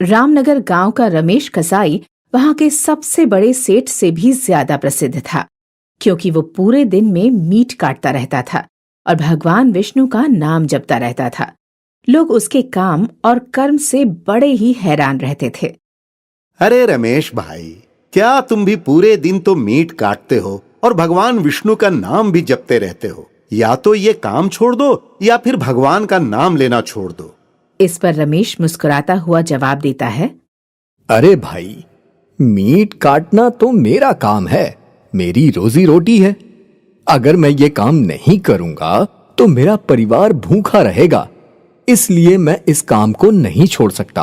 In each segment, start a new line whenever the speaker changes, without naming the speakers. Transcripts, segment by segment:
रामनगर गांव का रमेश कसाई वहां के सबसे बड़े सेठ से भी ज्यादा प्रसिद्ध था, क्योंकि वो पूरे दिन में मीट काटता रहता था और भगवान विष्णु का नाम जपता रहता था। लोग उसके काम और कर्म से बड़े ही हैरान रहते थे।
अरे रमेश भाई, क्या तुम भी पूरे दिन तो मीट काटते हो और भगवान विष्णु का नाम भी जपते रहते हो? या तो ये काम छोड़ दो या फिर भगवान का नाम लेना छोड़ दो।
इस पर रमेश मुस्कुराता हुआ जवाब देता है,
अरे भाई, मीट काटना तो मेरा काम है, मेरी रोजी रोटी है। अगर मैं ये काम नहीं करूंगा तो मेरा परिवार भूखा रहेगा, इसलिए मैं इस काम को नहीं छोड़ सकता।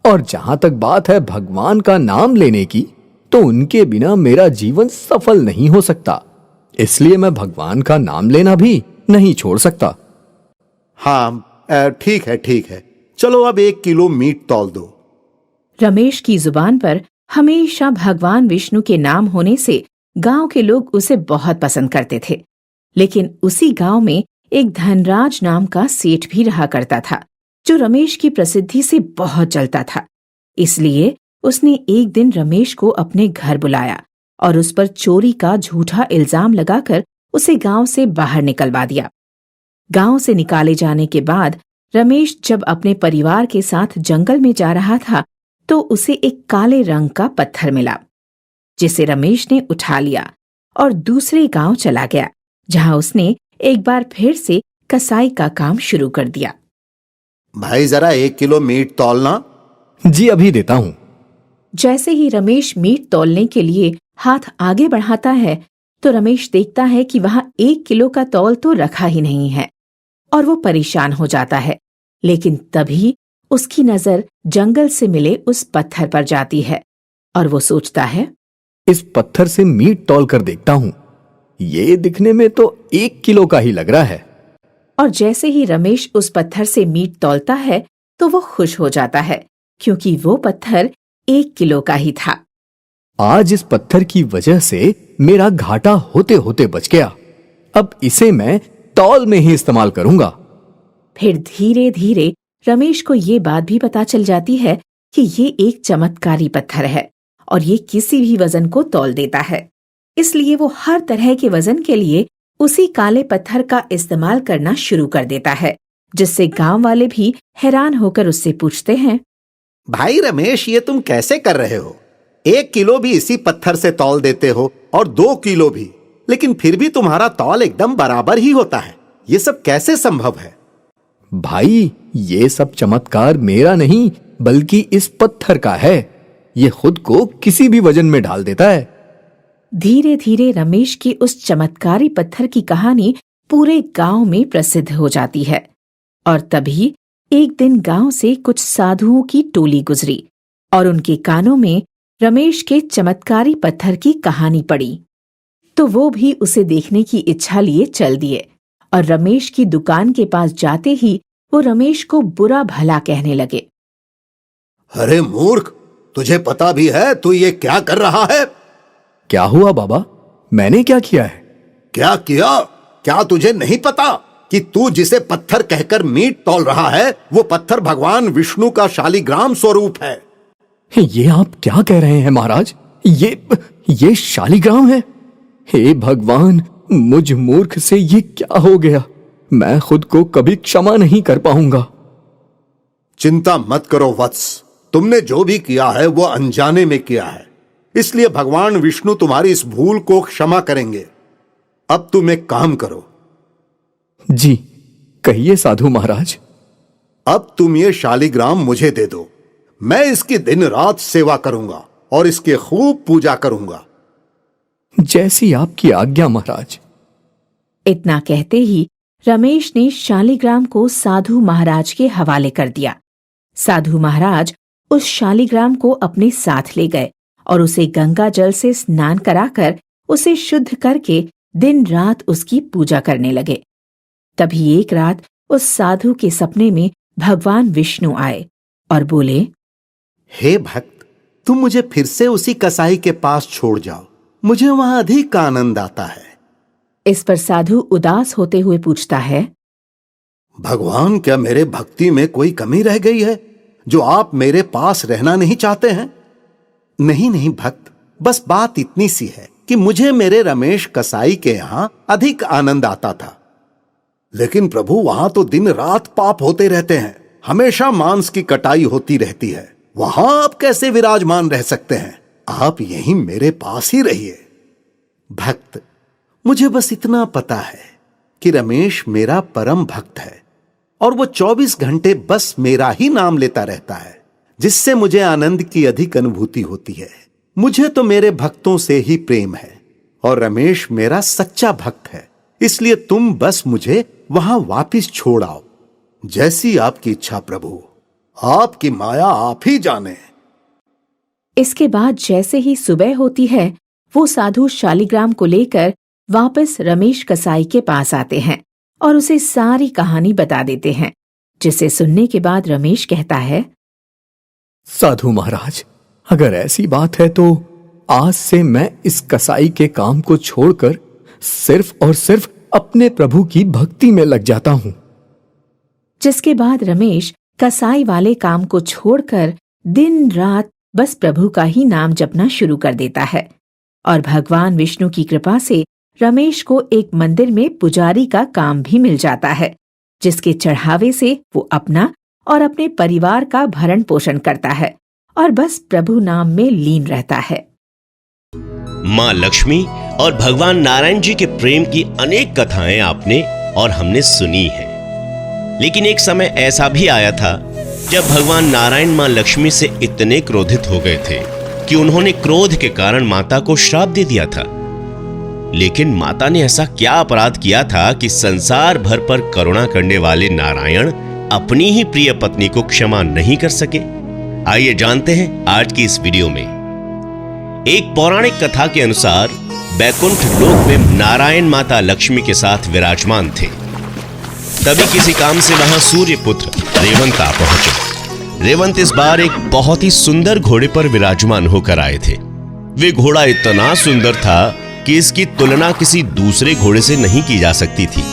और जहां तक बात है भगवान का नाम लेने की, तो उनके बिना मेरा जीवन सफल नहीं हो सकता, इसलिए मैं भगवान का नाम लेना भी नहीं छोड़ सकता।
हाँ ठीक है, चलो अब 1 किलो मीट तौल दो।
रमेश की जुबान पर हमेशा भगवान विष्णु के नाम होने से गांव के लोग उसे बहुत पसंद करते थे। लेकिन उसी गांव में एक धनराज नाम का सेठ भी रहा करता था, जो रमेश की प्रसिद्धि से बहुत जलता था। इसलिए उसने एक दिन रमेश को अपने घर बुलाया और उस पर चोरी का झूठा इल्जाम लगाकर उसे गांव से बाहर निकलवा दिया। गांव से निकाले जाने के बाद रमेश जब अपने परिवार के साथ जंगल में जा रहा था, तो उसे एक काले रंग का पत्थर मिला, जिसे रमेश ने उठा लिया और दूसरे गांव चला गया, जहां उसने एक बार फिर से कसाई का काम शुरू कर दिया।
भाई जरा 1 किलो मीट तौलना।
जी अभी देता हूं।
जैसे ही रमेश मीट तौलने के लिए हाथ आगे बढ़ाता है, तो रमेश देखता है कि वहां 1 किलो का तौल तो रखा ही नहीं है और वो परेशान हो जाता है। लेकिन तभी उसकी नजर जंगल से मिले उस पत्थर पर जाती है और वो सोचता है,
इस पत्थर से मीट तौल कर देखता हूं, ये दिखने में तो 1 किलो का ही लग रहा है।
और जैसे ही रमेश उस पत्थर से मीट तौलता है, तो वो खुश हो जाता है, क्योंकि वो पत्थर 1 किलो का ही था।
आज इस पत्थर की वजह से मेरा घाटा होते होते बच गया। अब इसे मैं तौल में ही इस्तेमाल करूंगा।
फिर धीरे धीरे रमेश को ये बात भी पता चल जाती है कि ये एक चमत्कारी पत्थर है और ये किसी भी वजन को तौल देता है। इसलिए वो हर तरह के वजन के लिए उसी काले पत्थर का इस्तेमाल करना शुरू कर देता है, जिससे गांव वाले भी हैरान होकर उससे पूछते हैं,
भाई रमेश, ये तुम कैसे कर रहे हो? 1 किलो भी इसी पत्थर से तौल देते हो और 2 किलो भी, लेकिन फिर भी तुम्हारा तौल एकदम बराबर ही होता है। ये सब कैसे संभव है?
भाई, ये सब चमत्कार मेरा नहीं बल्कि इस पत्थर का है। ये खुद को किसी भी वजन में ढाल देता है।
धीरे धीरे रमेश की उस चमत्कारी पत्थर की कहानी पूरे गांव में प्रसिद्ध हो जाती है। और तभी एक दिन गांव से कुछ साधुओं की टोली गुजरी और उनके कानों में रमेश के चमत्कारी पत्थर की कहानी पड़ी, तो वो भी उसे देखने की इच्छा लिए चल दिए। और रमेश की दुकान के पास जाते ही वो रमेश को बुरा भला कहने लगे।
अरे मूर्ख, तुझे पता भी है तू ये क्या कर रहा है?
क्या हुआ बाबा, मैंने क्या किया है?
क्या किया? क्या तुझे नहीं पता कि तू जिसे पत्थर कहकर मीट तौल रहा है, वो पत्थर भगवान विष्णु का शालिग्राम स्वरूप है।
ये आप क्या कह रहे हैं महाराज? ये शालिग्राम है? हे भगवान, मुझ मूर्ख से ये क्या हो गया? मैं खुद को कभी क्षमा नहीं कर पाऊंगा।
चिंता मत करो वत्स, तुमने जो भी किया है वो अनजाने में किया है, इसलिए भगवान विष्णु तुम्हारी इस भूल को क्षमा करेंगे। अब तुम एक काम करो।
जी कहिए साधु महाराज।
अब तुम ये शालिग्राम मुझे दे दो, मैं इसकी दिन रात सेवा करूंगा और इसकी खूब पूजा करूंगा।
जैसी आपकी आज्ञा महाराज।
इतना कहते ही रमेश ने शालिग्राम को साधु महाराज के हवाले कर दिया। साधु महाराज उस शालिग्राम को अपने साथ ले गए और उसे गंगा जल से स्नान कराकर उसे शुद्ध करके दिन रात उसकी पूजा करने लगे। तभी एक रात उस साधु के सपने में भगवान विष्णु आए और बोले,
हे भक्त, तुम मुझे फिर से उसी कसाई के पास छोड़ जाओ, मुझे वहां अधिक आनंद आता है।
इस पर साधु उदास होते हुए पूछता है,
भगवान, क्या मेरे भक्ति में कोई कमी रह गई है जो आप मेरे पास रहना नहीं चाहते हैं? नहीं नहीं भक्त, बस बात इतनी सी है कि मुझे मेरे रमेश कसाई के यहां अधिक आनंद आता था। लेकिन प्रभु, वहां तो दिन रात पाप होते रहते हैं, हमेशा मांस की कटाई होती रहती है। वहां आप कैसे विराजमान रह सकते हैं? आप यहीं मेरे पास ही रहिए। भक्त, मुझे बस इतना पता है कि रमेश मेरा परम भक्त है और वो 24 घंटे बस मेरा ही नाम लेता रहता है, जिससे मुझे आनंद की अधिक अनुभूति होती है। मुझे तो मेरे भक्तों से ही प्रेम है और रमेश मेरा सच्चा भक्त है, इसलिए तुम बस मुझे वहां वापिस छोड़ आओ। जैसी आपकी इच्छा प्रभु, आपकी माया आप ही जाने।
इसके बाद जैसे ही सुबह होती है, वो साधु शालिग्राम को लेकर वापस रमेश कसाई के पास आते हैं और उसे सारी कहानी बता देते हैं, जिसे सुनने के बाद रमेश कहता है,
साधु महाराज, अगर ऐसी बात है तो आज से मैं इस कसाई के काम को छोड़कर सिर्फ और सिर्फ अपने प्रभु की भक्ति में लग जाता हूं।
जिसके बाद रमेश कसाई वाले काम को छोड़कर दिन रात बस प्रभु का ही नाम जपना शुरू कर देता है और भगवान विष्णु की कृपा से रमेश को एक मंदिर में पुजारी का काम भी मिल जाता है, जिसके चढ़ावे से वो अपना और अपने परिवार का भरण पोषण करता है और बस प्रभु नाम में लीन रहता है।
माँ लक्ष्मी और भगवान नारायण जी के प्रेम की अनेक कथाएं आपने और हमने सुनी हैं। लेकिन एक समय ऐसा भी आया था जब भगवान नारायण माँ लक्ष्मी से इतने क्रोधित हो गए थे कि उन्होंने क्रोध के कारण माता को श्राप दे दिया था। लेकिन माता ने ऐसा क्या अपराध किया था कि संसार भर पर करुणा करने वाले नारायण अपनी ही प्रिय पत्नी को क्षमा नहीं कर सके? आइए जानते हैं आज की इस वीडियो में। एक पौराणिक कथा के अनुसार बैकुंठ लोक में नारायण माता लक्ष्मी के साथ विराजमान थे। तभी किसी काम से वहां सूर्य पुत्र रेवंत आ पहुंचे। रेवंत इस बार एक बहुत ही सुंदर घोड़े पर विराजमान होकर आए थे। वे घोड़ा इतना सुंदर था कि इसकी तुलना किसी दूसरे घोड़े से नहीं की जा सकती थी।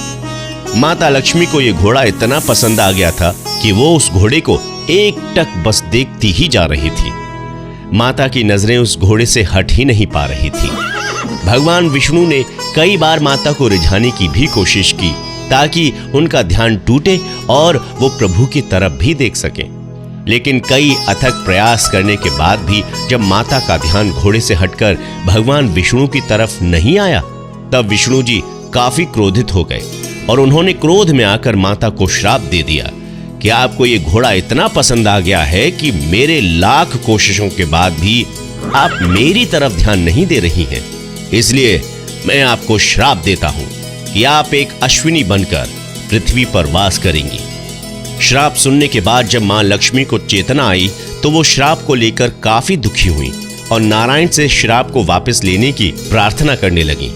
माता लक्ष्मी को यह घोड़ा इतना पसंद आ गया था कि वो उस घोड़े को एकटक बस देखती ही जा रही थी। माता की नजरें उस घोड़े से हट ही नहीं पा रही थी। भगवान विष्णु ने कई बार माता को रिझाने की भी कोशिश की ताकि उनका ध्यान टूटे और वो प्रभु की तरफ भी देख सकें। लेकिन कई अथक प्रयास करने के बाद भी जब माता का ध्यान घोड़े से हटकर भगवान विष्णु की तरफ नहीं आया, तब विष्णु जी काफी क्रोधित हो गए और उन्होंने क्रोध में आकर माता को श्राप दे दिया कि आपको ये घोड़ा इतना पसंद आ गया है कि मेरे लाख कोशिशों के बाद भी आप मेरी तरफ ध्यान नहीं दे रही हैं। इसलिए मैं आपको श्राप देता हूं कि आप एक अश्विनी बनकर पृथ्वी पर वास करेंगी। श्राप सुनने के बाद जब मां लक्ष्मी को चेतना आई तो वो श्राप को लेकर काफी दुखी हुई और नारायण से श्राप को वापस लेने की प्रार्थना करने लगी।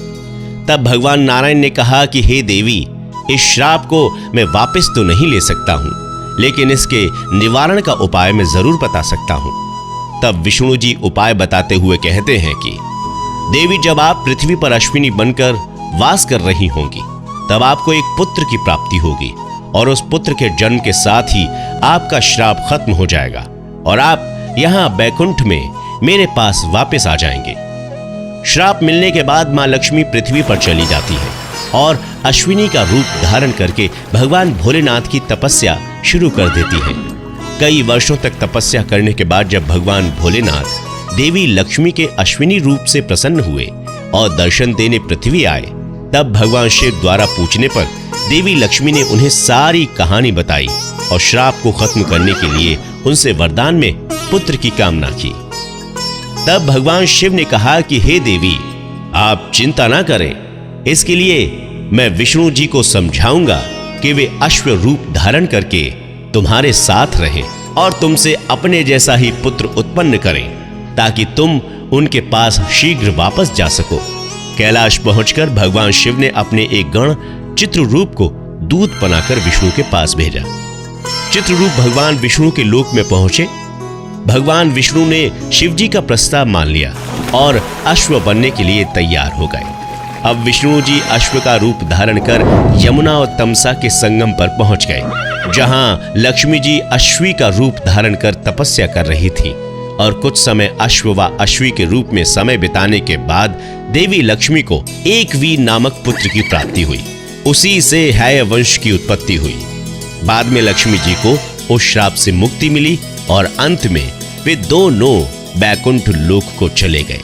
तब भगवान नारायण ने कहा कि हे देवी, इस श्राप को मैं वापस तो नहीं ले सकता हूं, लेकिन इसके निवारण का उपाय मैं जरूर बता सकता हूं। तब विष्णु जी उपाय बताते हुए कहते हैं कि देवी, जब आप पृथ्वी पर अश्विनी बनकर वास कर रही होंगी तब आपको एक पुत्र की प्राप्ति होगी और उस पुत्र के जन्म के साथ ही आपका श्राप खत्म हो जाएगा और आप यहां बैकुंठ में मेरे पास वापस आ जाएंगे। श्राप मिलने के बाद मां लक्ष्मी पृथ्वी पर चली जाती है और अश्विनी का रूप धारण करके भगवान भोलेनाथ की तपस्या शुरू कर देती है। कई वर्षों तक तपस्या करने के बाद जब भगवान भोलेनाथ देवी लक्ष्मी के अश्विनी रूप से प्रसन्न हुए और दर्शन देने पृथ्वी आए, तब भगवान शिव द्वारा पूछने पर देवी लक्ष्मी ने उन्हें सारी कहानी बताई और श्राप को खत्म करने के लिए उनसे वरदान में पुत्र की कामना की। तब भगवान शिव ने कहा कि हे देवी, आप चिंता ना करें, इसके लिए मैं विष्णु जी को समझाऊंगा कि वे अश्व रूप धारण करके तुम्हारे साथ रहें और तुमसे अपने जैसा ही पुत्र उत्पन्न करें ताकि तुम उनके पास शीघ्र वापस जा सको। कैलाश पहुंचकर भगवान शिव ने अपने एक गण चित्ररूप को दूत बनाकर विष्णु के पास भेजा। चित्ररूप भगवान विष्णु के लोक में पहुंचे। भगवान विष्णु ने शिव जी का प्रस्ताव मान लिया और अश्व बनने के लिए तैयार हो गए। अब विष्णु जी अश्व का रूप धारण कर यमुना और तमसा के संगम पर पहुंच गए। जहां लक्ष्मी जी अश्वी का रूप धारण कर तपस्या कर रही थी और कुछ समय अश्व व अश्वी के रूप में समय बिताने के बाद देवी लक्ष्मी को एकवीर नामक पुत्र की प्राप्ति हुई। उसी से हैय वंश की उत्पत्ति हुई। बाद में लक्ष्मी जी को उस श्राप से मुक्ति मिली और अंत में वे दोनों बैकुंठ लोक को चले गए।